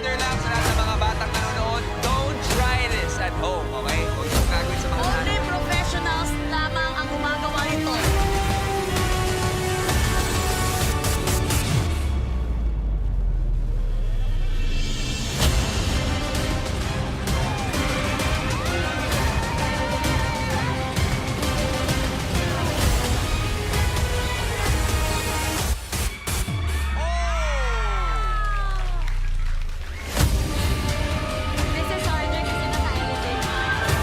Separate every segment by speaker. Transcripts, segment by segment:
Speaker 1: reminder lang sa lahat ng mga batang nanonood, don't try this at home, okay? Huwag yung gagawin sa mga
Speaker 2: Only professionals lamang ang gumagawa nito. Mrs. Harder kasi naka-elevate.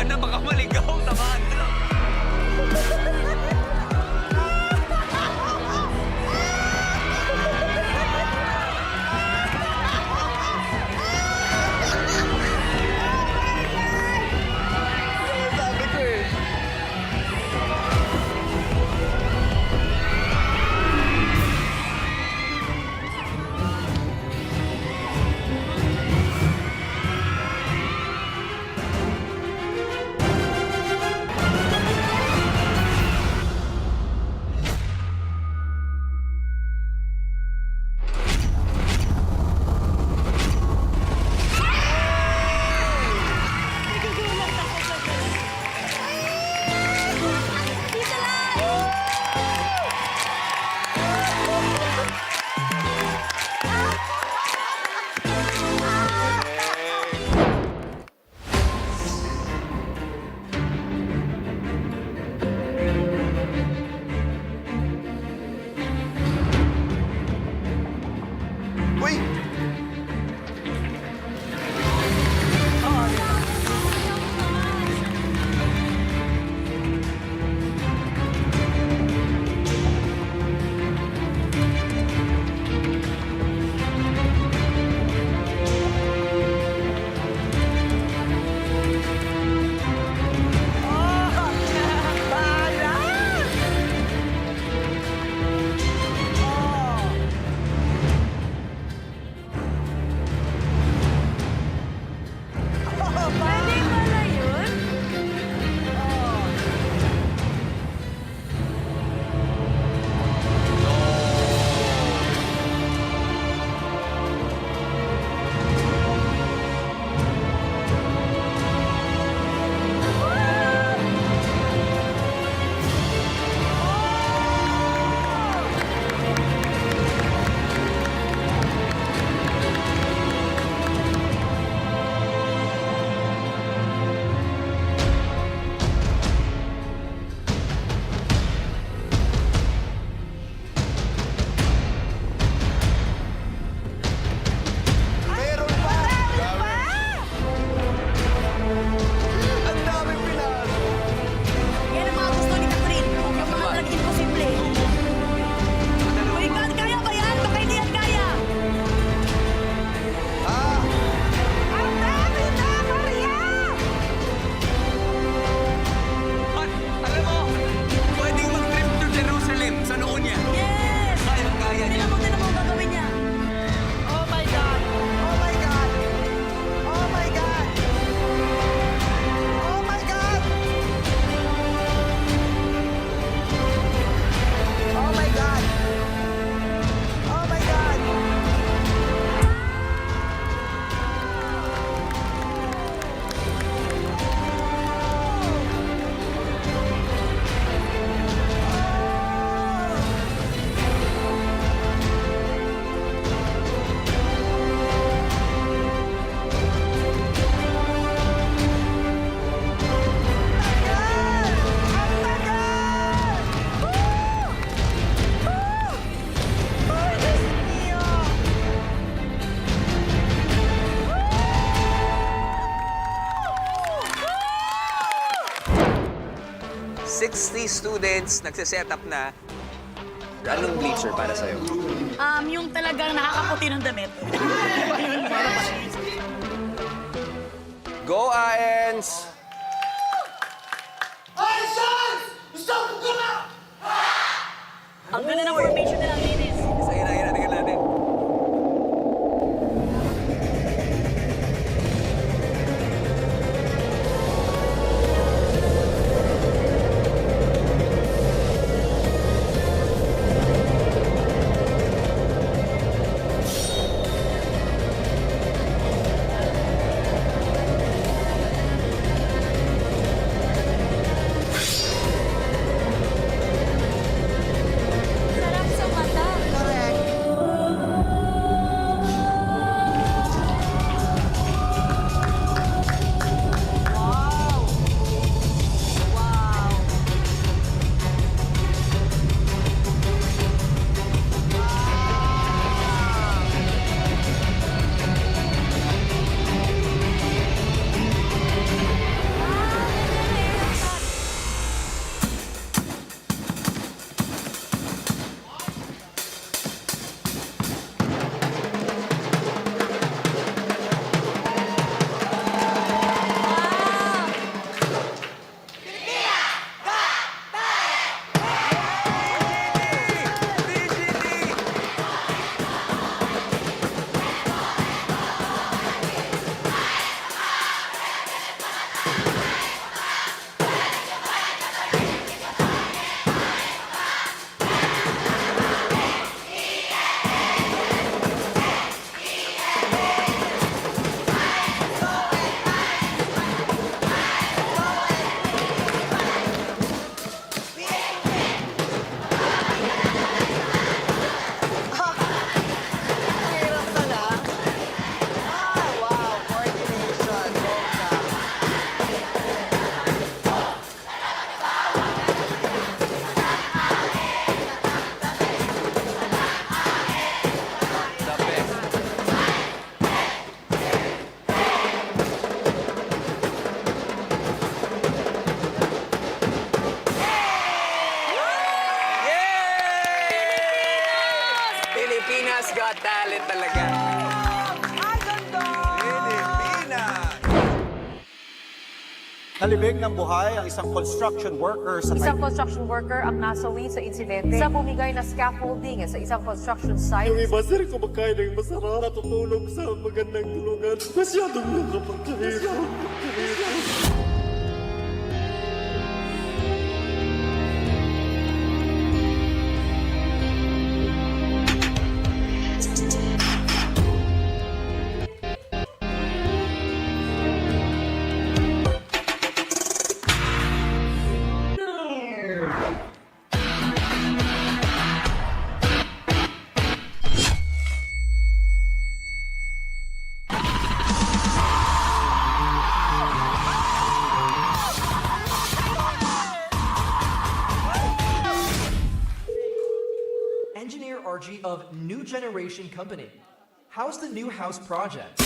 Speaker 1: Tamaan na, baka maligaw. Tamaan na.
Speaker 3: Sabi ko eh.
Speaker 2: Isa lang!
Speaker 3: Uy!
Speaker 2: Pwede pala yun?
Speaker 3: Meron pa! Ang daming pinalo!
Speaker 2: Yan ang mga gusto ni Catherine. Yung mga naging imposible. Uy, kaya ba yan? Baka hindi yan kaya.
Speaker 3: Ah!
Speaker 2: Ang dami na, Maria!
Speaker 1: At, alam mo, pwedeng mag-trip to Jerusalem sa noon niya.
Speaker 2: Yes!
Speaker 1: Kaya niya.
Speaker 2: Tingnan mo ang gagawin niya. Oh my God!
Speaker 3: Oh my God! Oh my God! Oh my God! Oh my God! Oh my God!
Speaker 1: Oh! 60 students nagsiset up na. Anong bleacher para sa'yo?
Speaker 2: Yung talagang nakakaputi ng damit. Ayun, para pa.
Speaker 1: Go, Aens!
Speaker 2: Ang ganda ng formation nila, linis.
Speaker 1: Sige na, tingnan natin.
Speaker 2: Sarap sa mata.
Speaker 4: Nalibing ng buhay ang isang construction worker sa
Speaker 5: Isang construction worker ang nasawi sa insidente sa bumigay na scaffolding sa isang construction site.
Speaker 6: Yung iba, sir, kumakain ng masarap, natutulog sa magandang tulungan. Masyadong nakapagkahirap.
Speaker 7: Engineer RG of New Generation Company. How's the new house project?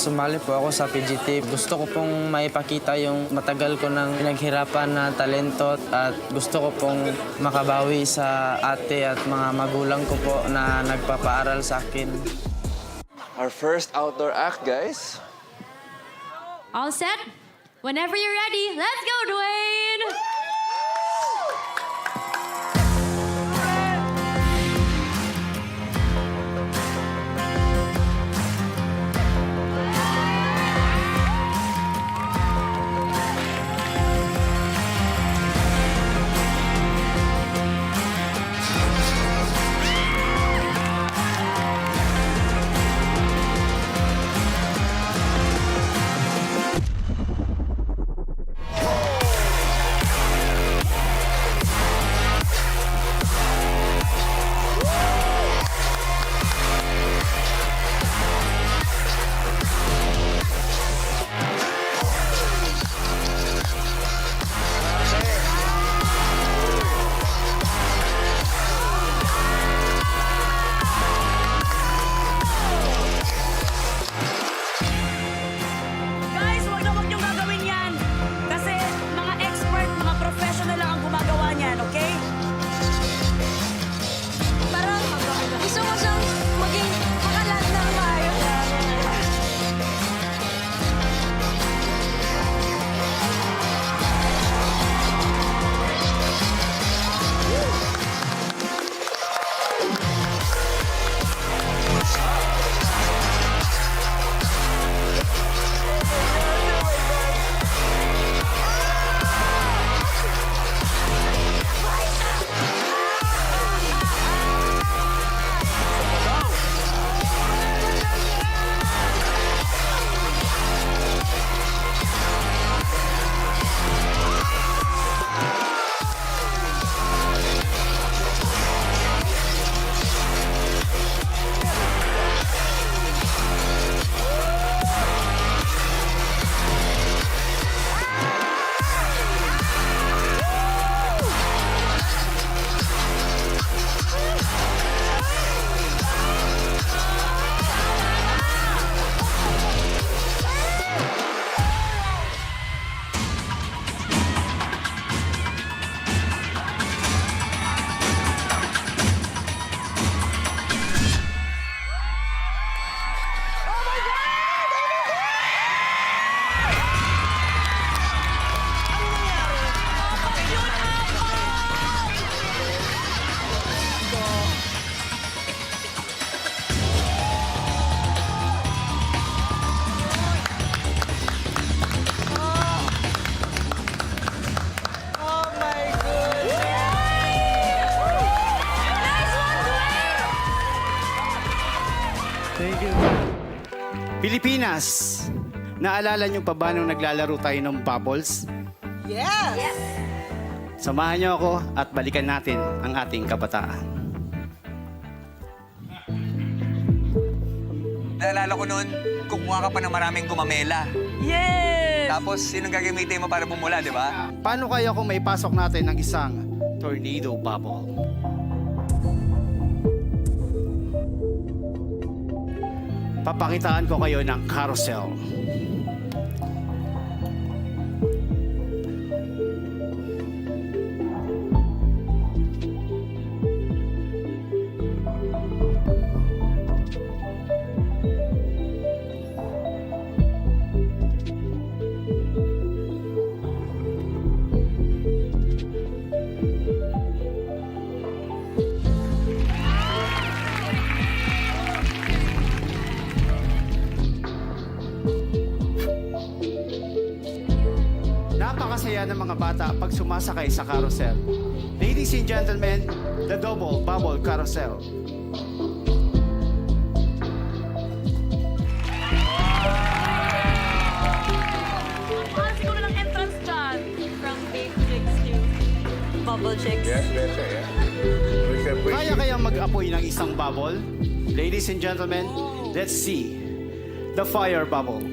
Speaker 8: Sumali po ako sa PGT. Gusto ko pong maipakita yung matagal ko nang pinaghirapan na talento at gusto ko pong makabawi sa ate at mga magulang ko po na nagpapaaral sa akin.
Speaker 1: Our first outdoor act, guys.
Speaker 2: All set? Whenever you're ready, let's go, Dwayne!
Speaker 9: Pilipinas, naalala niyo pa ba nung naglalaro tayo ng bubbles?
Speaker 3: Yes!
Speaker 9: Samahan niyo ako at balikan natin ang ating kabataan.
Speaker 1: Naalala ko noon, kukuha ka pa ng maraming gumamela.
Speaker 2: Yes!
Speaker 1: Tapos, sinong gagamitin mo para bumula, di ba?
Speaker 9: Paano kaya kung may pasok natin ng isang tornado bubble? Papakitaan ko kayo ng carousel. Napakasaya ng mga bata pag sumasakay sa carousel. Ladies and gentlemen, the double bubble carousel.
Speaker 2: Ano siguro ng entrance dyan? From big chicks to bubble chicks.
Speaker 9: Kaya kayang mag-apoy ng isang bubble? Ladies and gentlemen, let's see the fire bubble.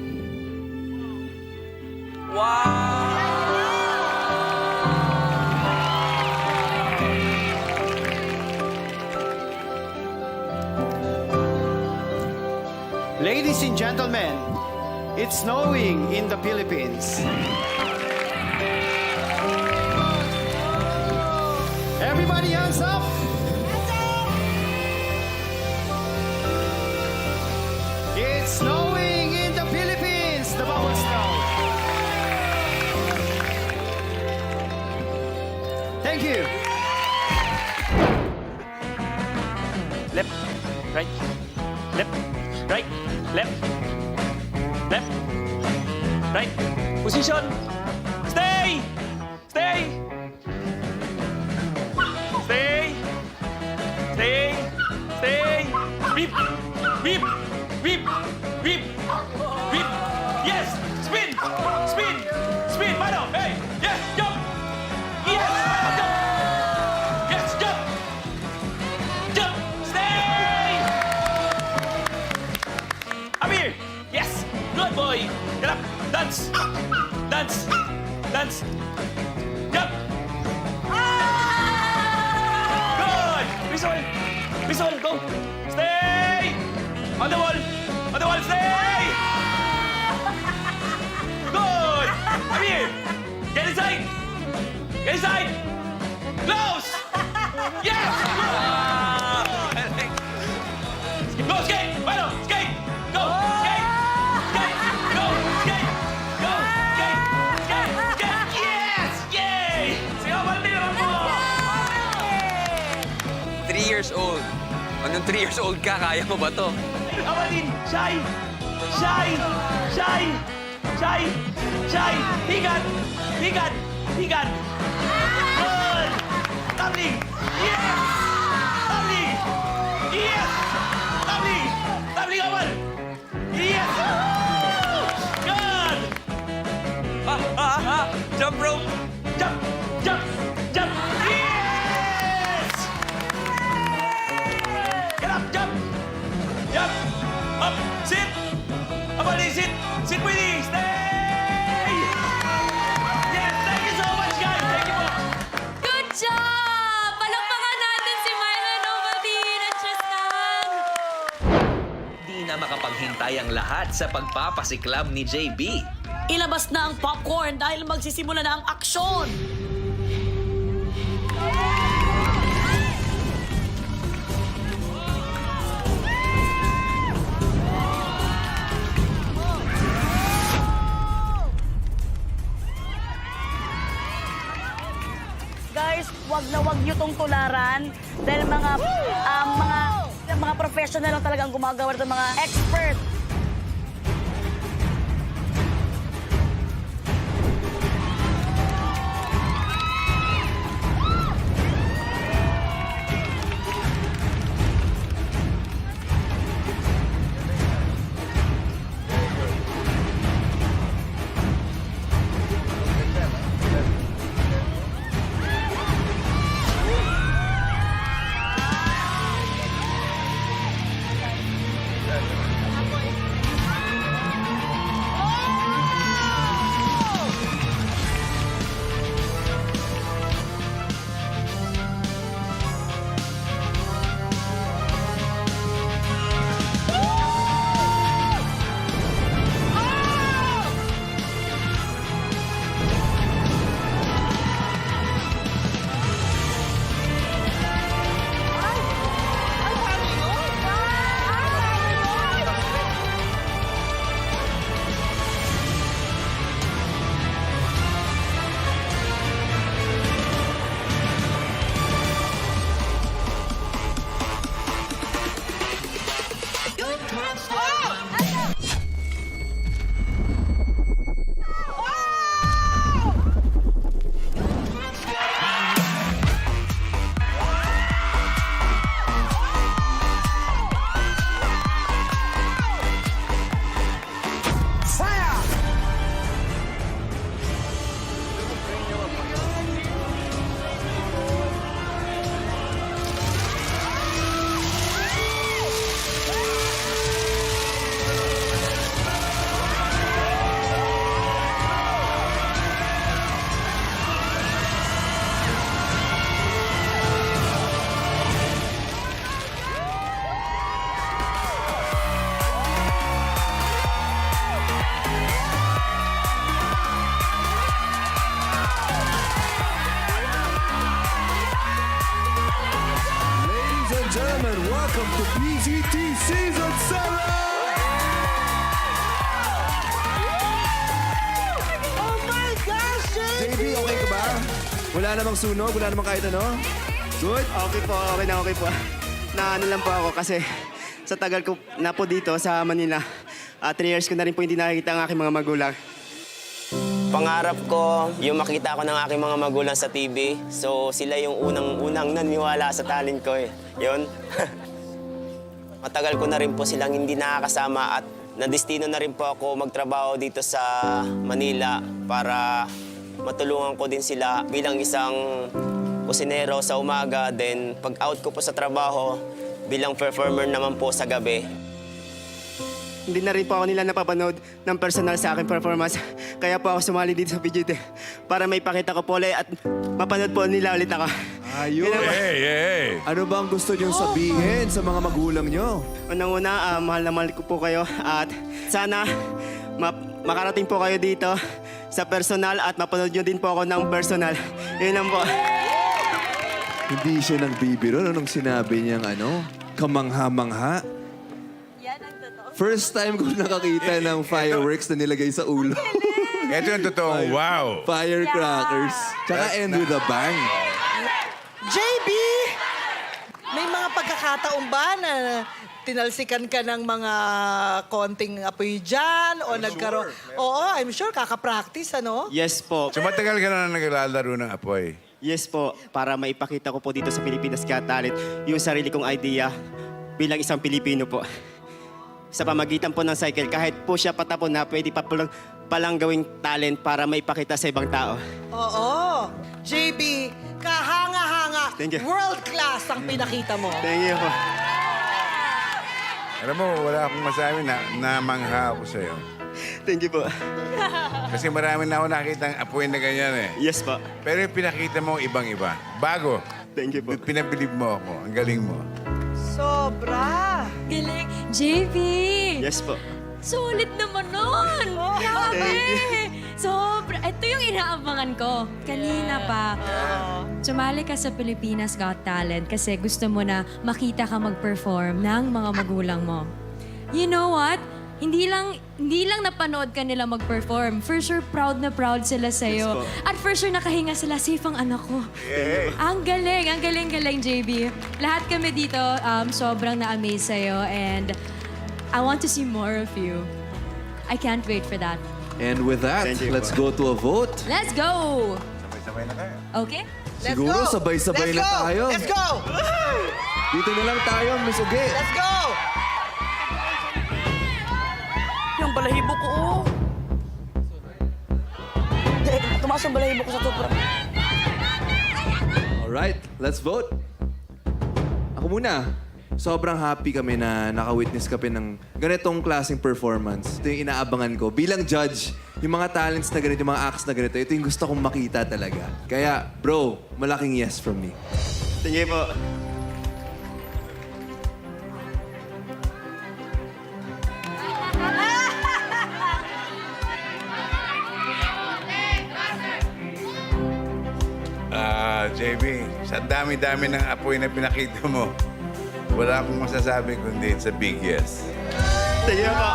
Speaker 9: Ladies and gentlemen, it's snowing in the Philippines. Everybody hands up! It's snowing in the Philippines, the bubble snow. Thank you.
Speaker 6: Left, right, left, right, left, left, right. Position. Stay! Stay! Stay! Stay! Stay! Whip! Whip! Whip! Whip! Whip! Yes! Spin! Spin! Spin! Mano! Hey! Yes! Jump! Yes! Jump! Yes! Jump! Jump! Stay! Up here! Yes! Good boy! Get up! Dance! Dance! Dance! Jump! Good! Visual! Visual! Go! Stay! On the wall! On the wall! Stay! Good! Come here! Get inside! Get inside! Close! Yes! Go, skate! Bueno, skate! Go! Skate! Skate! Go! Skate! Go! Skate! Skate! Skate! Yes! Yay! Sige, Martin, naman mo!
Speaker 1: 3 years old. Anong 3 years old ka? Kaya mo ba to?
Speaker 6: Amalin! Shy! Shy! Shy! Shy! Shy! Higat! Higat! Higat! Good! Lovely! Yes! Lovely! Yes! Lovely! Lovely, Amal! Yes! Good!
Speaker 1: Jump rope!
Speaker 6: Jump! Jump! Jump! Yes! Get up! Jump! Jump! Up! Sit! Abali, sit! Sit with me! Stay! Yes! Thank you so much, guys! Thank you po!
Speaker 2: Good job! Palakpakan natin si Mylan Ovaltine at Tristan!
Speaker 10: Di na makapaghintay ang lahat sa pagpapasiklab ni JB.
Speaker 2: Ilabas na ang popcorn dahil magsisimula na ang aksyon! Guys, wag na wag niyo tong tularan dahil mga professional lang talagang gumagawa ng mga expert.
Speaker 11: welcome to PGT Season 7!
Speaker 3: Oh my gosh, JB!
Speaker 11: JB, okay ka ba? Wala namang sunog, wala namang kahit ano? Good?
Speaker 9: Okay po, okay po. Na ano lang po ako kasi sa tagal ko na po dito sa Manila, 3 years ko na rin po hindi nakikita ang aking mga magulang.
Speaker 12: Pangarap ko, yung makita ko ng aking mga magulang sa TV. So, sila yung unang naniwala sa talent ko eh. Yun. Matagal ko na rin po silang hindi nakakasama at nadestino na rin po ako magtrabaho dito sa Manila para matulungan ko din sila bilang isang kusinero sa umaga. Then, pag out ko po sa trabaho, bilang performer naman po sa gabi.
Speaker 9: Hindi na rin po ako nila napapanood ng personal sa aking performance. Kaya po ako sumali dito sa PGT para may pakita ko po ulit at mapanood po nila ulit ako.
Speaker 11: Ayun. Ano ba ang gusto niyong sabihin sa mga magulang niyo?
Speaker 9: Unang-una, mahal na mahal ko po kayo at sana makarating po kayo dito sa personal at mapanood nyo din po ako ng personal. Yun lang po.
Speaker 11: Hindi siya nagbibiro nung sinabi niyang kamangha-mangha.
Speaker 3: Yan ang totoo.
Speaker 11: First time ko nakakita ng fireworks na nilagay sa ulo.
Speaker 13: Ito yung totoong wow.
Speaker 11: Firecrackers. Tsaka end with a bang.
Speaker 3: JB! May mga pagkakataon ba na tinalsikan ka ng mga konting apoy dyan o nagkaroon? Oo, I'm sure kaka-practice, ano?
Speaker 9: Yes po.
Speaker 13: So matagal ka na naglalaro ng apoy?
Speaker 9: Yes po. Para maipakita ko po dito sa Pilipinas Got Talent yung sarili kong idea bilang isang Pilipino po. Sa pamagitan po ng cycle, kahit po siya patapon na, pwede pa palang gawing talent para maipakita sa ibang tao.
Speaker 3: Oo. JB, kahanga-hanga.
Speaker 9: Thank you.
Speaker 3: World class ang pinakita mo.
Speaker 9: Thank you po.
Speaker 13: Alam mo, wala akong masabi na namangha ako sa'yo.
Speaker 9: Thank you po.
Speaker 13: Kasi marami na ako nakita ang apoy na ganyan eh.
Speaker 9: Yes po.
Speaker 13: Pero yung pinakita mo ibang-iba. Bago.
Speaker 9: Thank you po.
Speaker 13: Pinabilib mo ako. Ang galing mo.
Speaker 3: Sobra.
Speaker 2: Galing. JB!
Speaker 9: Yes po.
Speaker 2: Sulit naman nun! Grabe!
Speaker 9: Thank
Speaker 2: Sobra. Ito yung inaabangan ko. Kanina pa. Sumali ka sa Pilipinas Got Talent kasi gusto mo na makita ka mag-perform ng mga magulang mo. You know what? Hindi lang napanood ka nila mag-perform. For sure, proud na proud sila sa'yo.
Speaker 9: Yes po.
Speaker 2: At for sure, nakahinga sila. Safe ang anak ko. Ang galing, JB. Lahat kami dito, sobrang na-amaze sa'yo. And I want to see more of you. I can't wait for that.
Speaker 11: And with that,
Speaker 9: Thank you
Speaker 11: let's
Speaker 9: po.
Speaker 11: go to a vote.
Speaker 2: Let's go!
Speaker 13: Sabay-sabay na kayo.
Speaker 2: Okay?
Speaker 3: Let's
Speaker 11: Siguro
Speaker 3: go.
Speaker 11: sabay-sabay
Speaker 3: Let's
Speaker 11: na
Speaker 3: go.
Speaker 11: tayo.
Speaker 3: Let's go!
Speaker 11: Dito na lang tayo, Miss Uge.
Speaker 3: Let's go!
Speaker 2: Yung balahibo ko, oh.
Speaker 3: Tumaas ang balahibo ko sa tupra.
Speaker 11: Alright, let's vote. Ako muna. Sobrang happy kami na naka-witness kami ng ganitong klaseng performance. Ito yung inaabangan ko. Bilang judge, yung mga talents na ganito, yung mga acts na ganito, ito yung gusto kong makita talaga. Kaya, bro, malaking yes from me.
Speaker 9: Thank you po.
Speaker 13: JB, sa dami-dami ng apoy na pinakita mo, wala akong masasabi kundi it's a big yes.
Speaker 9: Thank you po.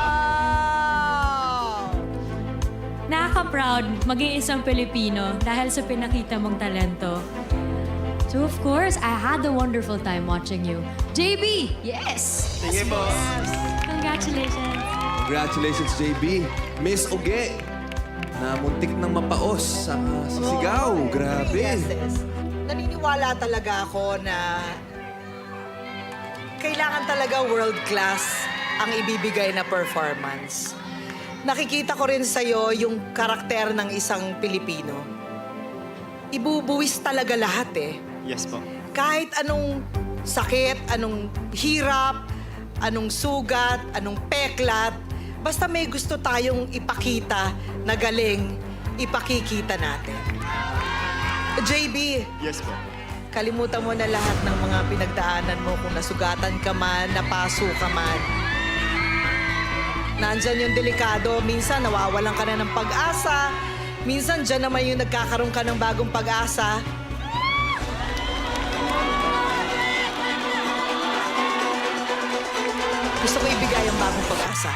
Speaker 2: Nakaka-proud maging isang Pilipino dahil sa pinakita mong talento. So of course, I had a wonderful time watching you. JB, yes!
Speaker 9: Thank you po.
Speaker 2: Congratulations.
Speaker 11: Congratulations, JB. Miss Uge, na muntik nang mapaos sa sisigaw. Grabe.
Speaker 3: Yes. Naniniwala talaga ako na kailangan talaga world class ang ibibigay na performance. Nakikita ko rin sa'yo yung karakter ng isang Pilipino. Ibubuwis talaga lahat eh.
Speaker 9: Yes po.
Speaker 3: Kahit anong sakit, anong hirap, anong sugat, anong peklat, basta may gusto tayong ipakita na galing, ipakikita natin. JB,
Speaker 9: Yes po.
Speaker 3: kalimutan mo na lahat ng mga pinagdaanan mo kung nasugatan ka man, napaso ka man. Nandyan yung delikado. Minsan nawawalan ka na ng pag-asa. Minsan dyan naman yung nagkakaroon ka ng bagong pag-asa. Gusto ko ibigay ang bagong pag-asa.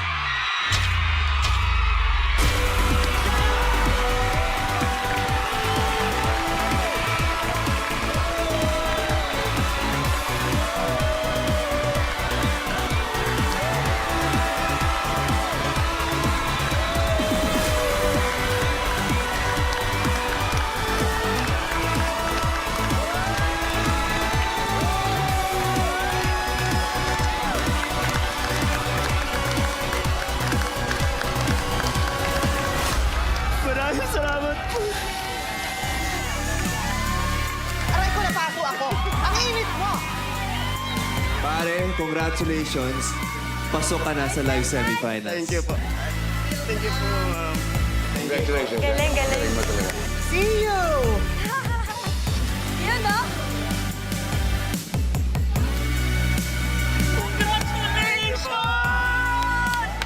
Speaker 9: Maraming salamat po.
Speaker 3: Aray ko, napako ako. Ang init mo!
Speaker 11: Pare, congratulations. Pasok ka na sa live semifinals.
Speaker 9: Thank you po. Thank you po.
Speaker 13: Congratulations.
Speaker 5: Galing, galing.
Speaker 13: Galing mo talaga.
Speaker 3: See you!
Speaker 5: Yan, no?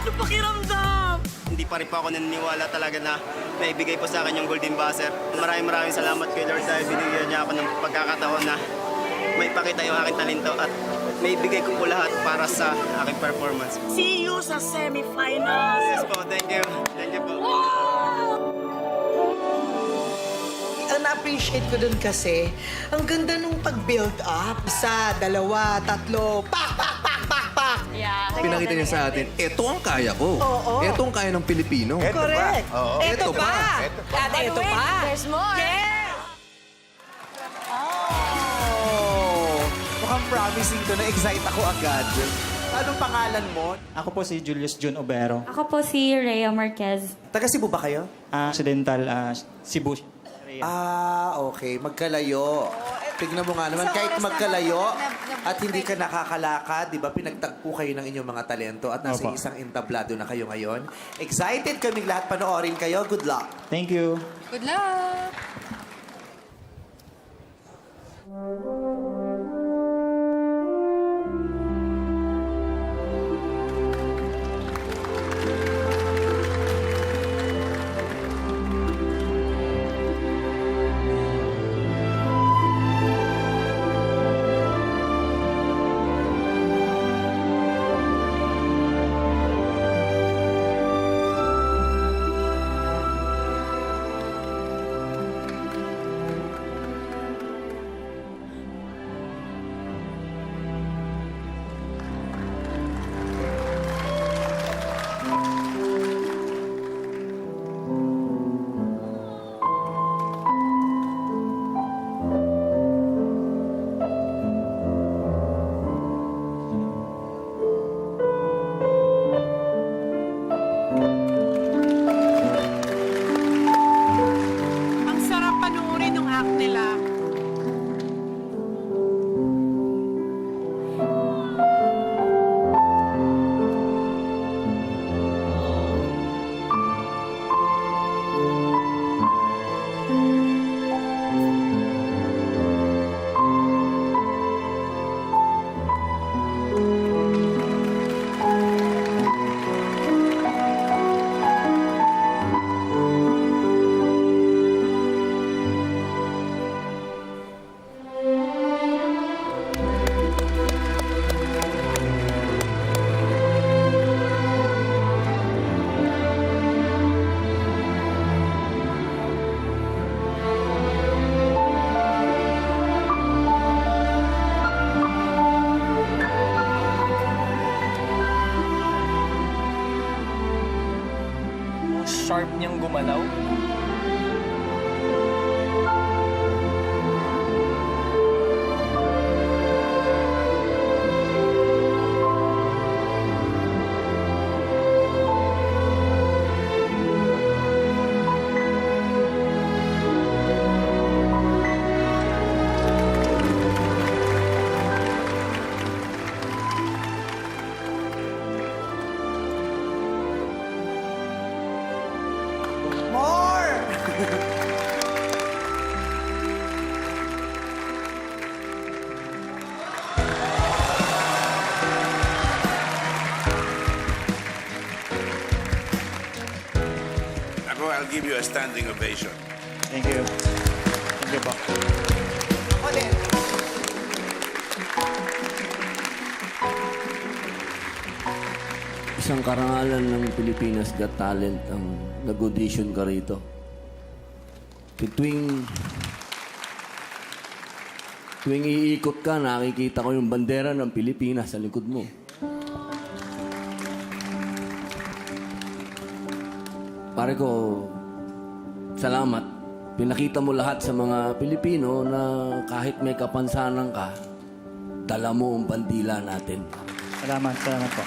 Speaker 9: Ano pakiramdam? Hindi pa rin po ako naniniwala talaga na naibigay po sa akin yung Golden Buzzer. Maraming salamat kay Lord dahil binigyan niya ako ng pagkakataon na may pakita yung aking talento at may ibigay ko po lahat para sa aking performance.
Speaker 5: See you sa semifinals.
Speaker 9: Yes po, thank you. Thank you po.
Speaker 3: Ang na-appreciate ko dun kasi, ang ganda nung pag-build up. Isa, dalawa, tatlo, pak, pak, pak, pak, pak.
Speaker 5: Yeah.
Speaker 11: Pinakita niya sa atin, eto ang kaya ko.
Speaker 3: Oo.
Speaker 11: Eto ang kaya ng Pilipino.
Speaker 3: Correct.
Speaker 13: Oo.
Speaker 3: Eto
Speaker 11: Eto
Speaker 3: pa.
Speaker 11: pa.
Speaker 3: At eto pa.
Speaker 5: There's more.
Speaker 3: Yes!
Speaker 4: Oh, mukhang promising to. Na-excite ako agad. Anong pangalan mo?
Speaker 14: Ako po si Julius Jun Obero.
Speaker 2: Ako po si Rhea Marquez.
Speaker 4: Taga Cebu ba kayo?
Speaker 14: Occidental, Cebu.
Speaker 4: Okay. Magkalayo. Tignan mo nga naman, kahit magkalayo at hindi ka nakakalakad, di ba, pinagtagpo kayo ng inyong mga talento at nasa
Speaker 14: Opo.
Speaker 4: isang entablado na kayo ngayon. Excited kaming lahat panoorin kayo. Good luck.
Speaker 14: Thank you.
Speaker 2: Good luck!
Speaker 3: Ang sarap panoorin ng act nila.
Speaker 6: Sharp niyang gumalaw.
Speaker 13: Ako, I'll give you a standing ovation.
Speaker 14: Thank you. Thank you po.
Speaker 3: Ako din.
Speaker 15: Isang karangalan ng Pilipinas Got Talent ang nag-audition ka rito. Tuwing iikot ka, nakikita ko yung bandera ng Pilipinas sa likod mo. Pare ko, salamat. Pinakita mo lahat sa mga Pilipino na kahit may kapansanan ka, dala mo ang bandila natin.
Speaker 14: Salamat po.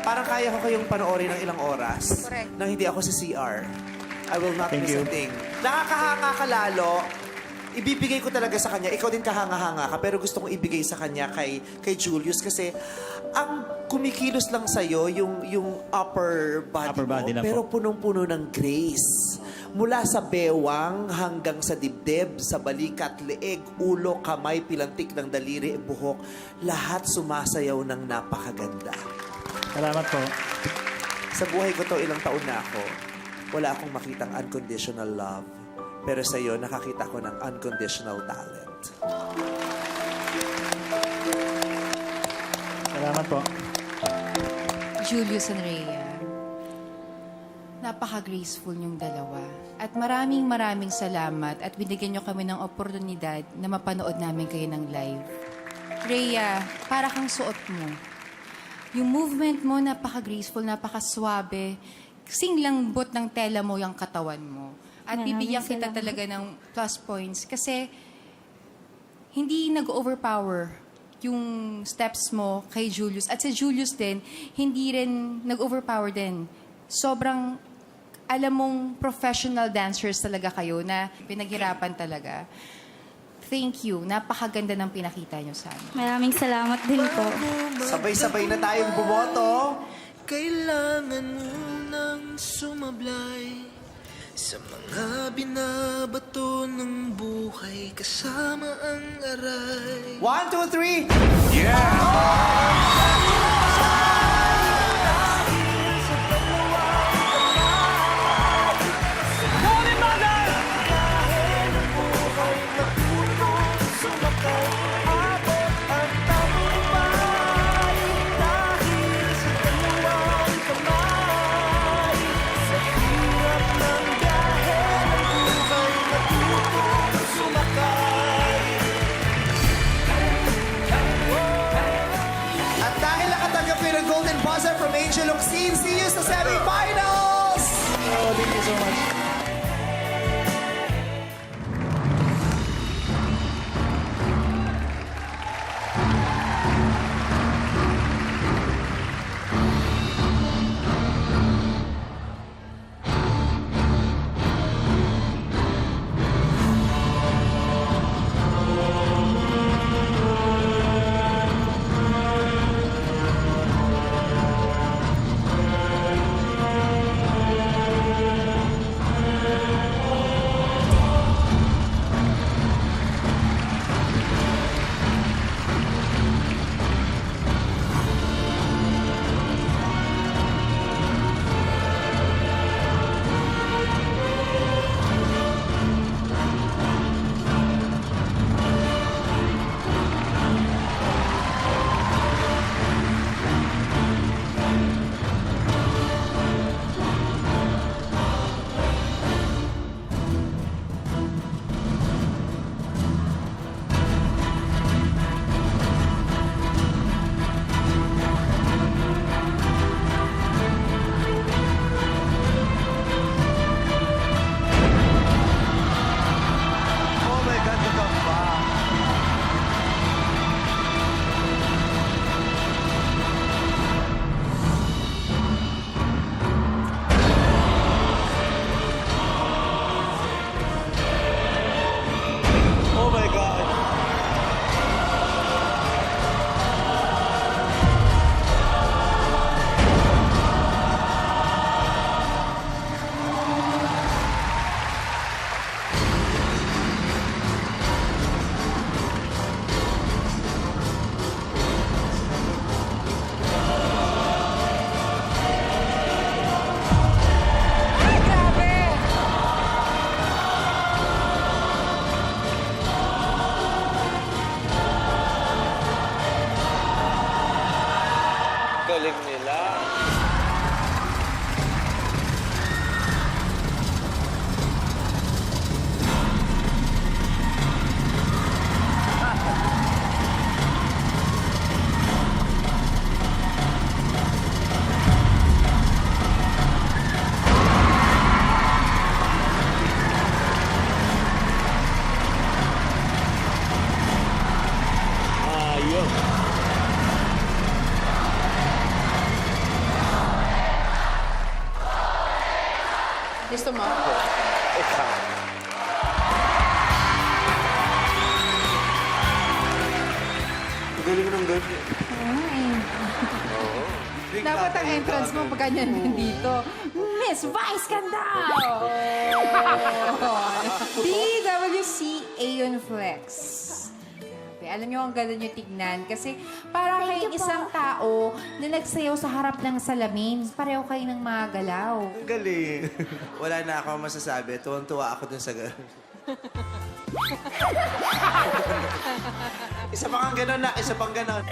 Speaker 4: Parang kaya ko kayong panoorin ng ilang oras nang hindi ako sa CR. I will not
Speaker 14: Thank
Speaker 4: miss
Speaker 14: you.
Speaker 4: a thing. Nakakahanga ka lalo. Ibibigay ko talaga sa kanya. Ikaw din kahanga-hanga ka, pero gusto kong ibigay sa kanya kay Julius kasi ang kumikilos lang sa'yo yung upper body,
Speaker 14: Upper body
Speaker 4: mo,
Speaker 14: lang
Speaker 4: pero
Speaker 14: po.
Speaker 4: punong-puno ng grace. Mula sa bewang hanggang sa dibdib, sa balikat, leeg, ulo, kamay, pilantik ng daliri, buhok, lahat sumasayaw ng napakaganda.
Speaker 14: Salamat po.
Speaker 4: Sa buhay ko to, ilang taon na ako, wala akong makitang unconditional love. Pero sa iyo, nakakita ko ng unconditional talent.
Speaker 14: Salamat po.
Speaker 16: Julius and Rhea, napaka-graceful niyong dalawa. At maraming salamat at binigyan niyo kami ng oportunidad na mapanood namin kayo ng live. Rhea, para kang suot mo. Yung movement mo, napaka-graceful, napaka-swabe. Kasing lambot ng tela mo yung katawan mo. At bibigyan kita talaga ng plus points kasi hindi nag-overpower yung steps mo kay Julius. At si Julius din, hindi rin nag-overpower din. Sobrang, alam mong professional dancers talaga kayo na pinaghirapan talaga. Thank you. Napakaganda ng pinakita nyo sa amin.
Speaker 17: Maraming salamat din po.
Speaker 4: Sabay-sabay na tayong bumoto.
Speaker 6: Kailangan mo nang sumablay sa mga binabato ng buhay kasama ang aray.
Speaker 4: 1, 2, 3. At
Speaker 16: gusto mo?
Speaker 4: Galing ng galing.
Speaker 16: Dapat ang entrance mo pag ganyan din dito. Miss Vice Ganda! DWC Aeon Flex. Grabe, alam niyo, ang ganda niyo tignan. Kasi parang kayong isang tao na nagsayaw sa harap ng salamin. Pareho kayo ng mga galaw.
Speaker 4: Ang galing. Wala na ako masasabi. Tuwang-tuwa ako dun sa Isa pang ganon na, isa pang ganon.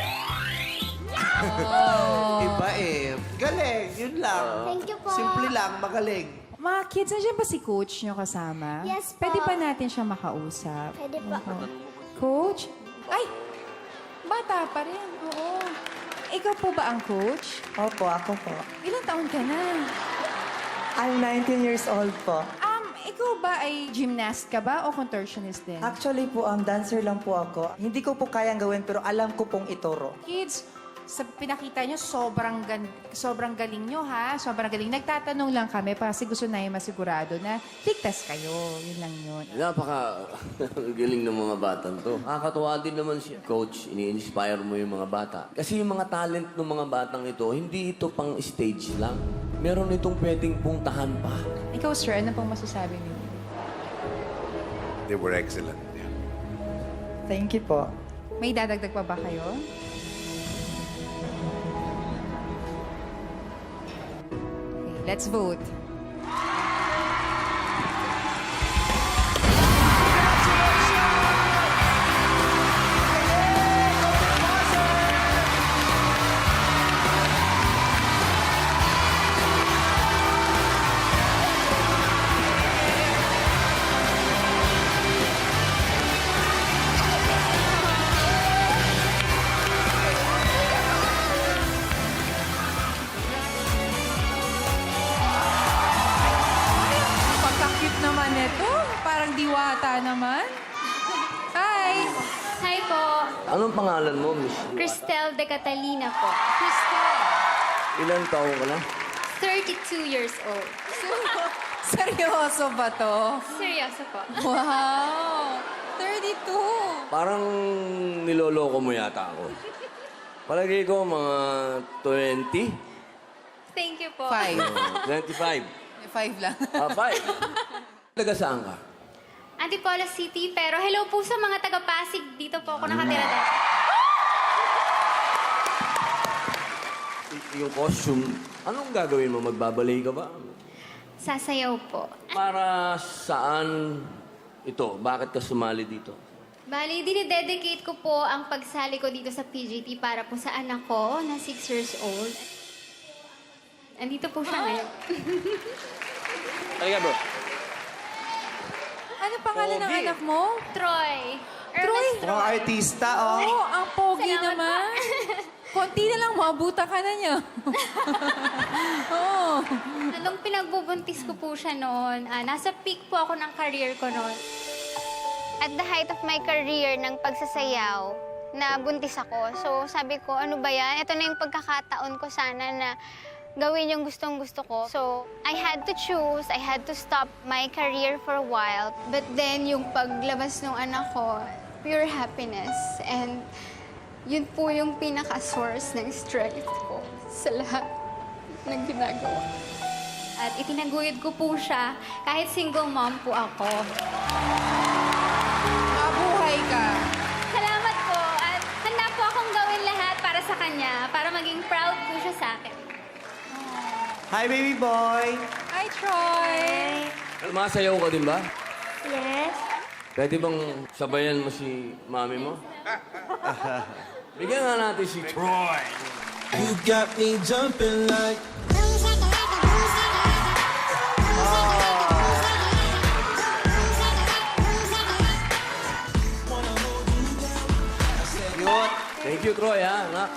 Speaker 4: Iba eh. Galing, yun lang.
Speaker 17: Thank you po.
Speaker 4: Simple lang, magaling.
Speaker 16: Mga kids, nandiyan ba si Coach niyo kasama?
Speaker 17: Yes po.
Speaker 16: Pwede ba natin siya makausap?
Speaker 17: Pwede po.
Speaker 16: Coach? Ay! Bata pa rin. Oo. Ikaw po ba ang coach?
Speaker 3: Opo, ako po.
Speaker 16: Ilang taon ka na?
Speaker 3: I'm 19 years old po.
Speaker 16: Ikaw ba ay gymnast ka ba o contortionist din?
Speaker 3: Actually po, dancer lang po ako. Hindi ko po kayang gawin pero alam ko pong ituro.
Speaker 16: Kids, sa pinakita nyo, sobrang galing nyo, ha? Sobrang galing. Nagtatanong lang kami kasi gusto na yung masigurado na ligtas kayo. Yun lang yun.
Speaker 15: Galing ng mga batang to. Nakakatuwa din naman siya. Coach, ini-inspire mo yung mga bata. Kasi yung mga talent ng mga batang ito, hindi ito pang stage lang. Meron itong pwedeng puntahan pa.
Speaker 16: Ikaw, sir, ano pong masasabi niyo?
Speaker 13: They were excellent. Yeah.
Speaker 3: Thank you po.
Speaker 16: May dadagdag pa ba kayo? Okay, let's vote. Pagka-cute naman ito. Parang diwata naman. Hi!
Speaker 17: Hi po.
Speaker 15: Anong pangalan mo, Miss?
Speaker 17: Cristel de Catalina po.
Speaker 15: Ilan taon ka na?
Speaker 17: 32 years old.
Speaker 16: Seryoso ba to?
Speaker 17: Seryoso po.
Speaker 16: Wow! 32!
Speaker 15: Parang niloloko mo yata ako. Palagi ko mga 20.
Speaker 17: Thank you po.
Speaker 16: 5.
Speaker 15: 25.
Speaker 16: 5 lang.
Speaker 15: 5. Taga saan ka?
Speaker 17: Antipolo City, pero hello po sa mga taga-Pasig. Dito po ako nakatira dati.
Speaker 15: Yung costume, anong gagawin mo? Magbabalay ka ba?
Speaker 17: Sasayaw po.
Speaker 15: Para saan ito? Bakit ka sumali dito?
Speaker 17: Bali, dinidedicate ko po ang pagsali ko dito sa PGT para po sa anak ko na 6 years old. Andito po siya ngayon.
Speaker 15: Halika, bro.
Speaker 16: Ano pangalan ng anak mo?
Speaker 17: Troy.
Speaker 16: Troy?
Speaker 4: Mukhang artista, oh.
Speaker 16: Oo, ang pogi
Speaker 17: Salamat
Speaker 16: naman. Konti na lang, mabuta ka na niya. Oo.
Speaker 17: Nung pinagbubuntis ko po siya noon, nasa peak po ako ng career ko noon. At the height of my career ng pagsasayaw, na buntis ako. So sabi ko, ano ba yan? Ito na yung pagkakataon ko sana na gawin yung gustong-gusto ko. So I had to choose, I had to stop my career for a while. But then yung paglabas ng anak ko, pure happiness. And yun po yung pinaka-source ng strength ko sa lahat ng ginagawa. At itinaguyod ko po siya kahit single mom po ako.
Speaker 16: Mabuhay ka.
Speaker 17: Salamat po at handa po akong gawin lahat para sa kanya, para maging proud po siya sa akin.
Speaker 4: Hi, baby boy!
Speaker 16: Hi, Troy!
Speaker 15: Masayaw ka din ba?
Speaker 17: Yes.
Speaker 15: Pwede bang sabayan mo si mami mo? Bigyan nga natin si Troy.
Speaker 6: You got me jumping like...
Speaker 15: Thank you, Troy, ha, anak.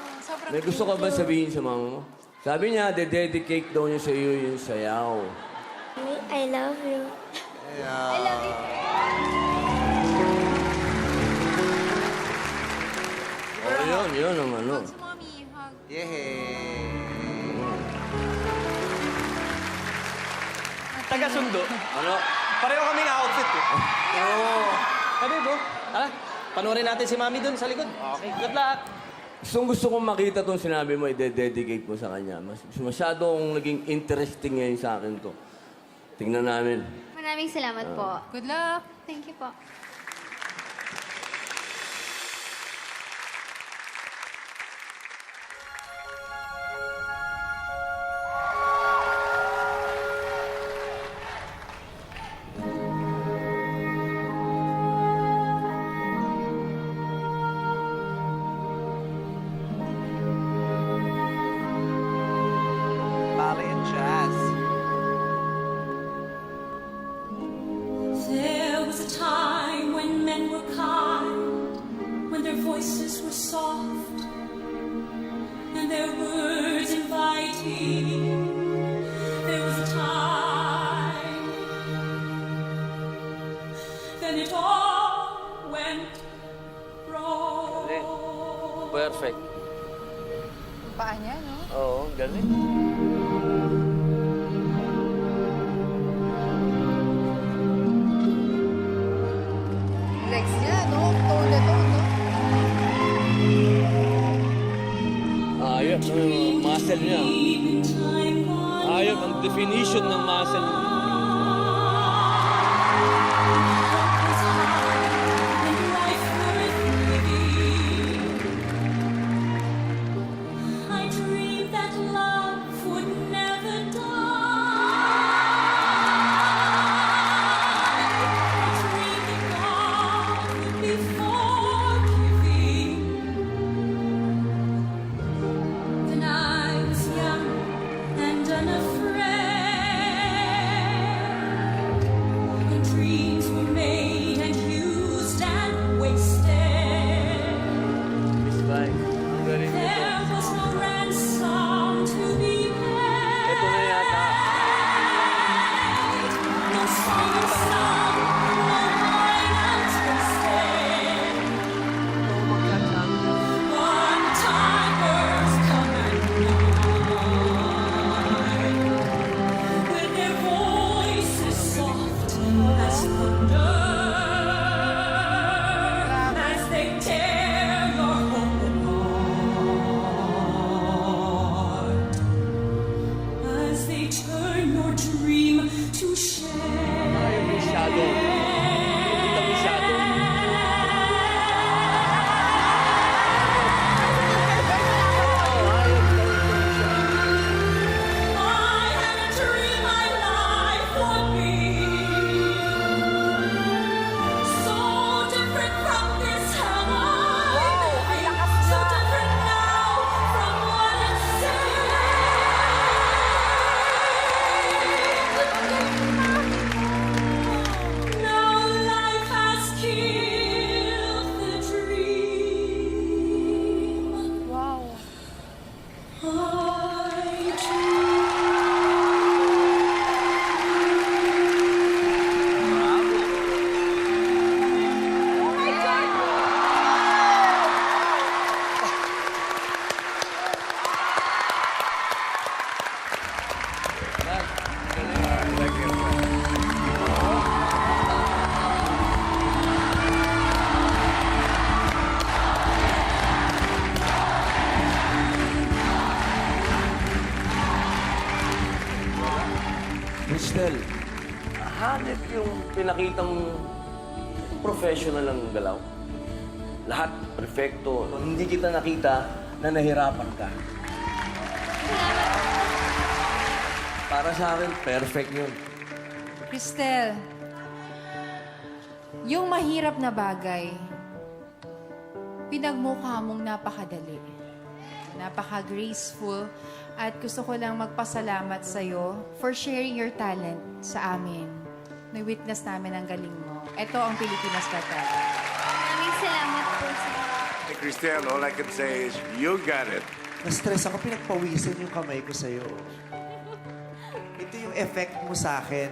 Speaker 15: May gusto ka ba sabihin sa mama mo? Sabi niya, dedicate daw niya sa iyo yung sayaw.
Speaker 17: I love you. I love you.
Speaker 15: Oh, yun ang ano.
Speaker 16: Mommy, hug.
Speaker 4: Yehey!
Speaker 6: Taga-sundo.
Speaker 15: Ano?
Speaker 6: Pareho kaming outfit eh.
Speaker 15: Oo.
Speaker 6: Sabi bro, tara, panoorin natin si Mami dun sa likod. Okay. Good luck.
Speaker 15: Gusto kong makita tong sinabi mo, i-dedicate mo sa kanya. Masyadong naging interesting ngayon sa akin to. Tingnan namin.
Speaker 17: Maraming salamat po.
Speaker 16: Good luck!
Speaker 17: Thank you po.
Speaker 4: Ballet and jazz.
Speaker 18: There was a time when men were kind, when their voices were soft, and their words inviting. There was a time, then it all went wrong.
Speaker 15: Perfect.
Speaker 16: Paa niya, no?
Speaker 15: Oo, galing.
Speaker 16: Legs niya, no? Tone na tone, no?
Speaker 15: Ayos, yung muscle niya. Ayos, ang definition ng muscle niya.
Speaker 18: I dreamed that love would never die. I dreamed that God would be forgiving. Then I was young and unafraid. And dreams were made and used and wasted.
Speaker 15: Miss Vai, ang galing nito.
Speaker 18: There was no ransom to be paid.
Speaker 15: Ito na yata.
Speaker 18: No song of song, no wine untwisted. One timers come and ride, with their voices soft as thunder, as they tear your hope apart, as they turn your dream to shame.
Speaker 15: Masyado. Ito masyado.
Speaker 18: I had a dream my life would be so different from this heaven, so different now from what it seemed. Now life has killed the dream.
Speaker 16: Wow.
Speaker 18: I
Speaker 15: Cristel, hanip yung pinakitang professional ang galaw. Lahat perfecto. Hindi kita nakita na nahirapan ka. Para sa akin, perfect yun.
Speaker 16: Cristel, yung mahirap na bagay, pinagmukha mong napakadali. Napaka-graceful. At gusto ko lang magpasalamat sa'yo for sharing your talent sa amin. Na-witness namin ang galing mo. Ito ang Pilipinas Got Talent.
Speaker 17: Maraming salamat po sa
Speaker 13: Hey, Cristel, all I can say is, you got it.
Speaker 4: Na-stress ako, pinagpawisan yung kamay ko sa'yo. Ito yung effect mo sa akin.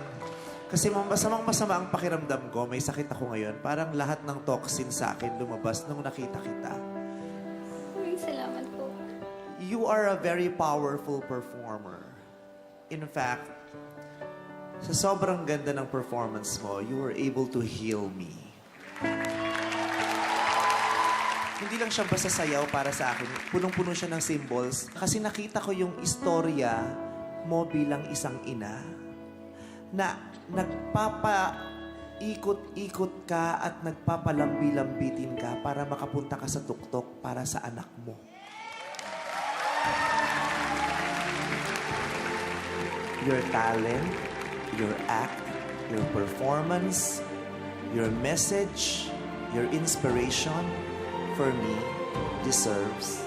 Speaker 4: Kasi masamang-masama ang pakiramdam ko. May sakit ako ngayon. Parang lahat ng toxin sa akin lumabas nung nakita kita.
Speaker 17: Maraming salamat po.
Speaker 4: You are a very powerful performer. In fact, Sa sobrang ganda ng performance mo, you were able to heal me. Hindi lang siya basta sayaw para sa akin. Punong-puno siya ng symbols. Kasi nakita ko yung istorya mo bilang isang ina na nagpapa-ikot-ikot ka at nagpapalambi-lambitin ka para makapunta ka sa tuktok para sa anak mo. Your talent, your act, your performance, your message, your inspiration, for me, deserves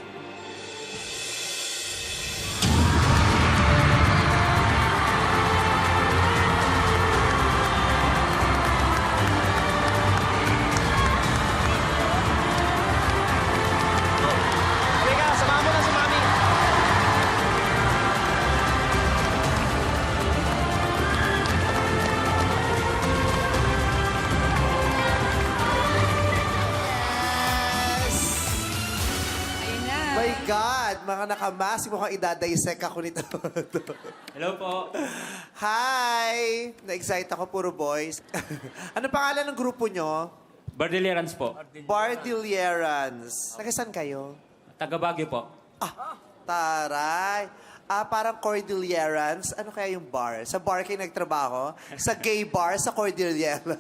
Speaker 9: Teka, samahan mo na si Mami.
Speaker 4: My God! Mga nakamask, mukhang idadaysek ako nito.
Speaker 14: Hello po.
Speaker 4: Hi! Na-excite ako, puro boys. Ano pangalan ng grupo nyo?
Speaker 14: Bardilierans po.
Speaker 4: Bardilierans. Nagasan kayo?
Speaker 14: Taga Baguio po.
Speaker 4: Taray. Parang Cordillerans. Ano kaya yung bar? Sa bar kayo nagtrabaho? Sa gay bar, sa Cordillera.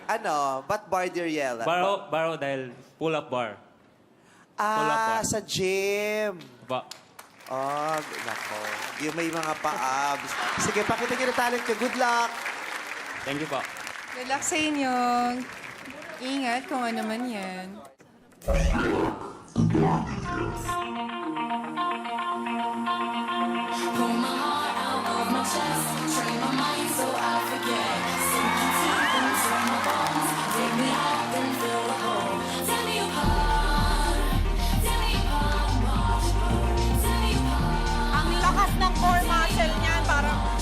Speaker 4: Ano? Ba't Bardillerans?
Speaker 14: Baro dahil pull-up bar.
Speaker 4: Sa gym.
Speaker 14: Ba.
Speaker 4: Oh, nako. Yung may mga pa-abs. Sige, pakita niyo na talent niyo. Good luck!
Speaker 14: Thank you po.
Speaker 16: Good luck sa inyo. Ingat kung ano man yan.
Speaker 18: Pull my heart out of my chest, train my mind so I forget. Sink your teeth into my bones, take me out and fill the hole. Tear me apart, tear me apart, tear me apart.
Speaker 3: Ang lakas ng core muscle niyan, parang...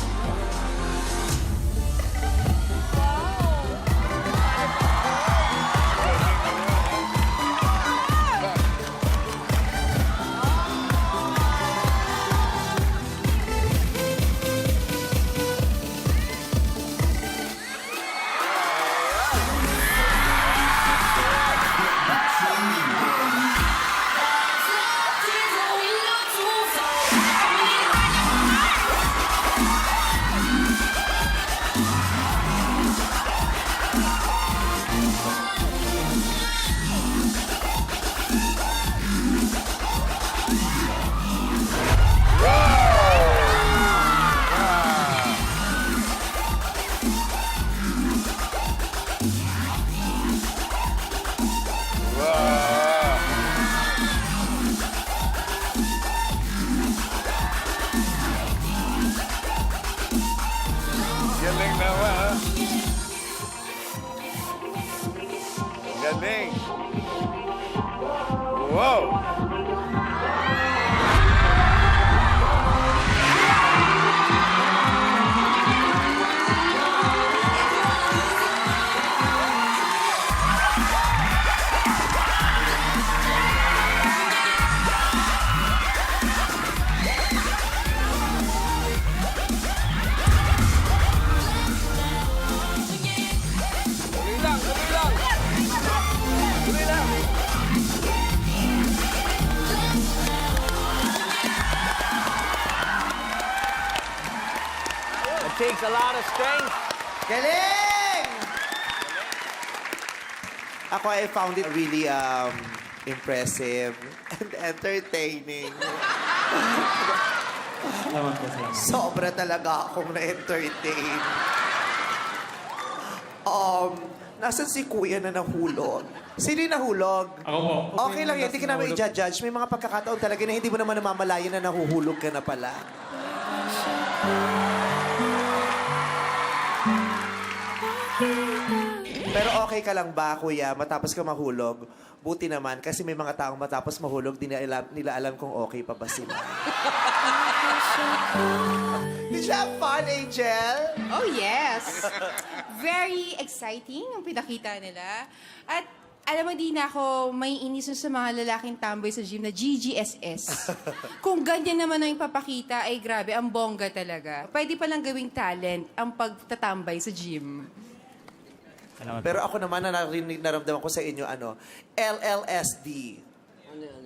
Speaker 13: Galing naman, ha? Galing. Wow!
Speaker 9: Takes a lot of strength.
Speaker 4: Galing! Ako, I found it really impressive and entertaining.
Speaker 14: Salamat po, salamat.
Speaker 4: Sobra talaga akong na-entertain. Nasaan si Kuya na nahulog? Sino yung nahulog?
Speaker 14: Ako po.
Speaker 4: Okay lang yan, hindi ka namin i-judge. May mga pagkakataon talaga na hindi mo naman namamalayan na nahuhulog ka na pala. Pero okay ka lang ba, Kuya, matapos ka mahulog? Buti naman, kasi may mga taong matapos mahulog, di nila alam kung okay pa ba sila. Did you have fun, Angel?
Speaker 16: Oh, yes. Very exciting yung pinakita nila. At Alam mo, di na ako may inis sa mga lalaking tamboy sa gym na GGSS. Kung ganyan naman ang ipapakita, ay grabe, ang bongga talaga. Pwede palang gawing talent ang pagtatambay sa gym.
Speaker 4: Pero ako naman, naramdaman ko sa inyo, LLSD.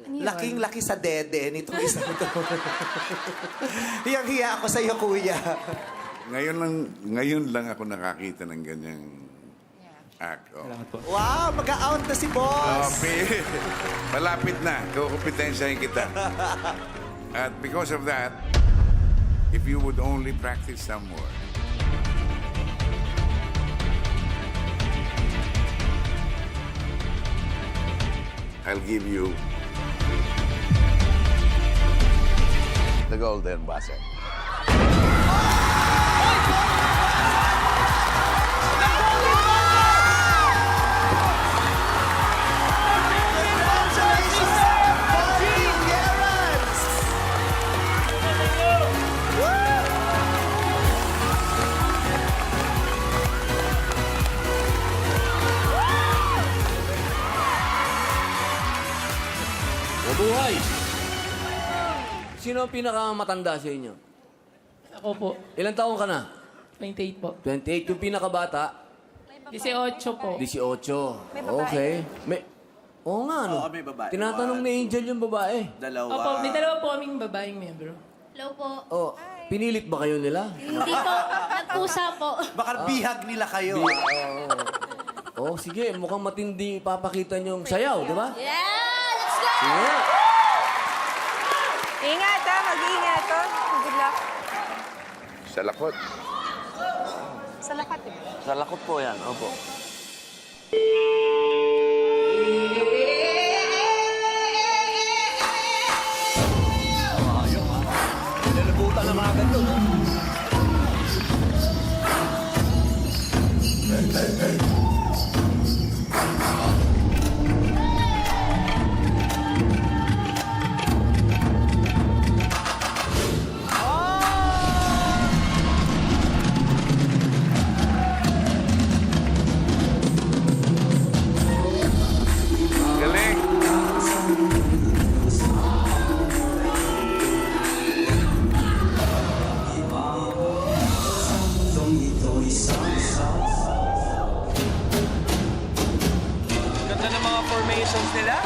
Speaker 4: Laking-laki sa dede nitong isang ito. Hiyang-hiya ako sa iyo, kuya.
Speaker 13: Ngayon lang ako nakakita ng ganyang act. Oh.
Speaker 4: Wow, mag-out na si boss.
Speaker 13: Malapit na. Kukumpetensyahin kita. At because of that, if you would only practice some more, I'll give you the golden buzzer.
Speaker 15: Mabuhay! Sino ang pinakamatanda sa inyo?
Speaker 19: Ako po.
Speaker 15: Ilang taon ka na?
Speaker 19: 28 po.
Speaker 15: 28. Yung pinakabata?
Speaker 19: 18 po.
Speaker 15: 18.
Speaker 19: May babae.
Speaker 15: Okay. Oo nga, no?
Speaker 19: Oo, may babae.
Speaker 15: Tinatanong ni Angel yung babae.
Speaker 19: Opo, may dalawa po kaming babaeng membro.
Speaker 17: Hello po.
Speaker 15: Oh, pinilit ba kayo nila?
Speaker 17: Hindi po. Nagpusa po.
Speaker 4: Baka bihag nila kayo.
Speaker 15: Oh, sige. Mukhang matindi ipapakita niyong sayaw, di ba?
Speaker 17: Yeah! Let's go!
Speaker 15: Sige.
Speaker 5: Ingat ha, mag-iingat ha. Good luck.
Speaker 13: Sa lakot.
Speaker 5: Sa lakat eh.
Speaker 15: Sa lakot po yan. Opo. Nalabutan naman agad doon.
Speaker 13: Galing.
Speaker 6: Ganda ng mga formations nila.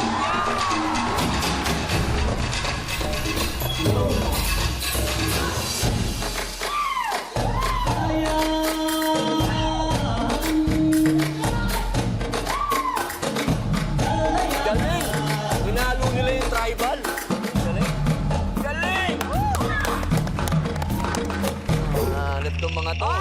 Speaker 15: Galing! Hinalo nila yung tribal. Galing! Galing! Hanip tong mga to.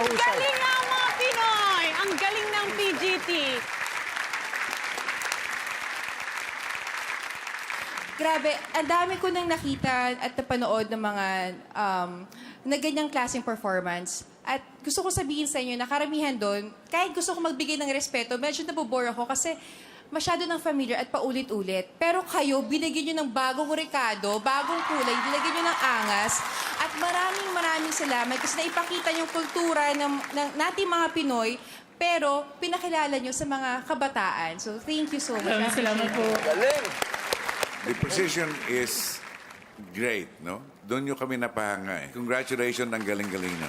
Speaker 5: Ang galing ng mga Pinoy! Ang galing ng PGT!
Speaker 16: Grabe, ang dami ko nang nakita at napanood ng mga na ganyang klaseng performance. At gusto ko sabihin sa inyo na karamihan doon, kahit gusto ko magbigay ng respeto, medyo nabobore ako kasi masyado ng familiar at paulit-ulit. Pero kayo, binigyan nyo ng bagong rekado, bagong kulay, binigyan nyo ng angas. At maraming salamat kasi naipakita yung kultura ng nating mga Pinoy, pero pinakilala nyo sa mga kabataan. So, thank you so much.
Speaker 19: Salamat po.
Speaker 15: Galing!
Speaker 13: The precision is great, no? Doon nyo kami napahanga eh. Congratulations, ang galing-galing na.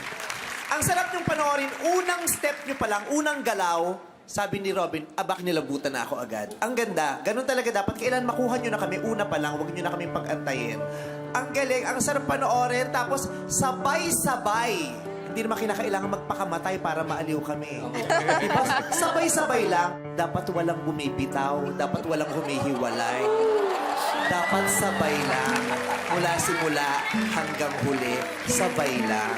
Speaker 4: Ang sarap niyong panoorin, unang step niyo pa lang, unang galaw, Sabi ni Robin, abak nilabutan na ako agad. Ang ganda, ganun talaga dapat. Kailan makuha nyo na kami, una pa lang, huwag nyo na kami pag-antayin. Ang galing, ang sarap panoorin, tapos sabay-sabay. Hindi naman kinakailangan magpakamatay para maaliw kami. Diba? Sabay-sabay lang. Dapat walang bumibitaw, dapat walang humihiwalay. Dapat sabay lang. Mula simula hanggang huli, sabay lang.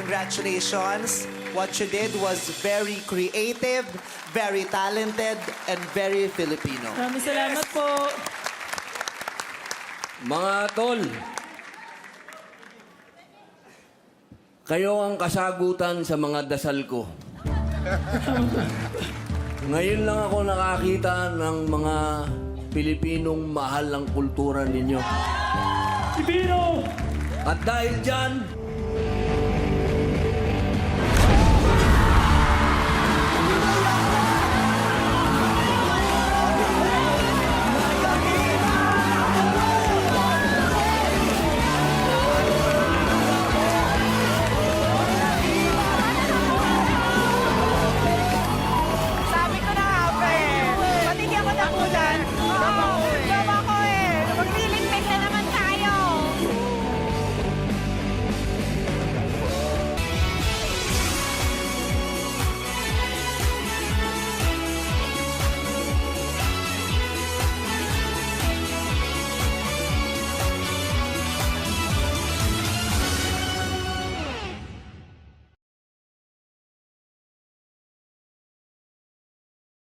Speaker 4: Congratulations. What you did was very creative, very talented, and very Filipino.
Speaker 19: Maraming salamat po.
Speaker 15: Mga tol, kayo ang kasagutan sa mga dasal ko. Ngayon lang ako nakakita ng mga Pilipinong mahal ang kultura ninyo.
Speaker 19: Pilipino!
Speaker 15: At dahil dyan,